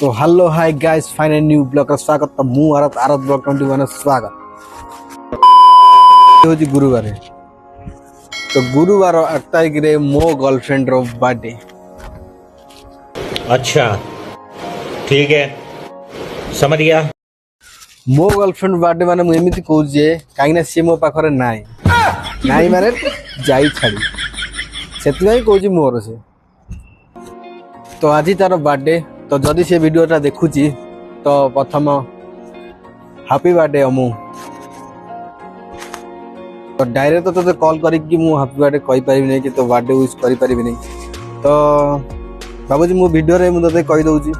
तो hello hi guys final new blog का स्वागत तो मु आरत आरत ब्लॉग 21 स्वागत होजी गुरुवार तो गुरुवार 8 तारीख रे मो गर्लफ्रेंड रो बर्थडे। अच्छा ठीक है समझ गया। मो गर्लफ्रेंड बर्थडे माने मु एमिति कहू जे काई ना से मो पाखरे नाइ नाइ माने जाई छाड़ी सेति भाई कहू जे मोर से तो आज तार बर्थडे तो जदि से वीडियोटा देखुची तो प्रथम हैप्पी बर्थडे अमु तो डायरेक्ट तो कॉल करी मु हैप्पी बर्थडे कहि परिबि नै कि तो बर्थडे विश करि परिबि नै तो बाबूजी मु वीडियो रे मु तते कहि दउची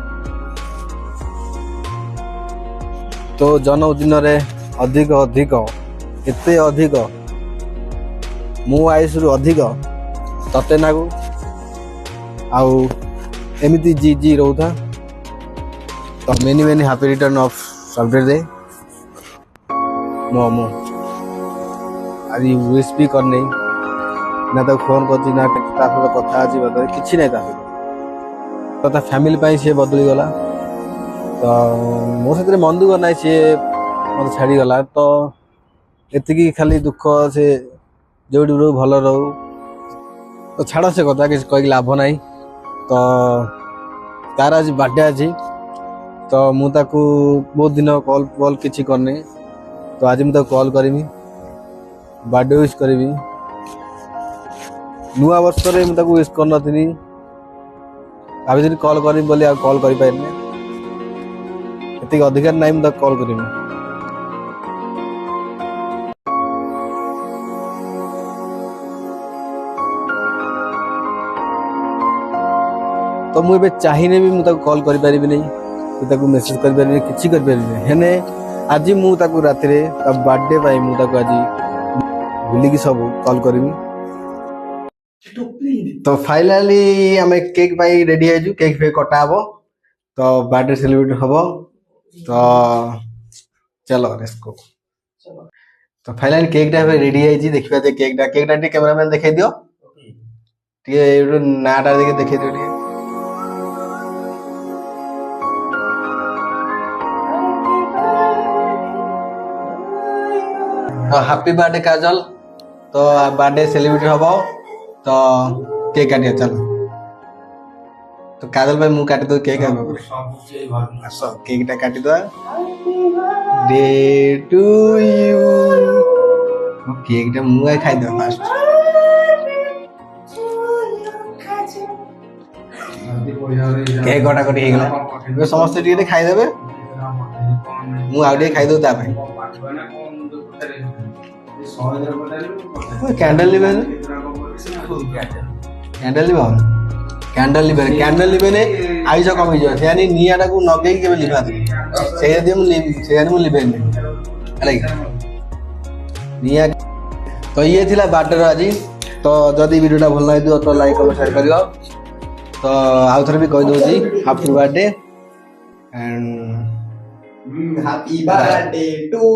तो जन्मदिन रे अधिक अधिक एते अधिक मु आयुष रु अधिक तते नागु आउ एमिति जी जी रहता तो many many happy return of birthday मो आज विश भी करने ना तो फोन कर ना कथा आज बदल किसी ना तो ता फैमिली पाई सी बदली गला तो मो से मन दुख ना सी मत छाड़ी गला तो एति खाली दुख से जो भल रहू तो छाड़ से कथा किसी कह लाभ ना तो तार आज बर्थडे अच्छी तो मु ताकू बहुत दिन कॉल कॉल किसी करनी तो आज मुझे कॉल करमी बर्थडे विश करी नुआ वर्ष रे मुझे विश कर नी भाई कॉल करी बोली आ कॉल कर पारे अधिकार ना मुझे कॉल करी तो मुझे चाहिए भी मुझे कॉल कर पारि नहीं मेसेज कर पारि किसी कर पारि आज मुझे रात बर्थडे पाई मुझे आज भूलिकी सब कॉल करमी तो फाइनाली आम केक पाई रेडी है केक फेक कटा हम तो बर्थडे सेलिब्रेट हम तो चलो लेट्स तो फाइनाली केक रेडी है देखा केकटा कैमरामैन देखा दियो नाटा देखा दियो हैप्पी बर्थडे काजल तो बर्थडे सेलिब्रेट हम तो केक काटिया चलो तो काजल भाई मुँह काटी दो केक केकटा काटी दो डे टू यू केकटा मुँह खाई दो फास्ट केक कटाकटी हो गला समस्त टे खाईदे मुँह आउ खाई दो कैंडल लिबेन कैंडल लिबेन कैंडल लिबेन कैंडल लिबेन आइज कमी जो यानी नियाटा को नगेई के लिबा से मु लिबेन निया तो ये थिला बर्थडे आज तो जदी वीडियोटा भल लागियो तो लाइक और शेयर करियो तो आउ थरे भी कहि दोची happy birthday and happy birthday to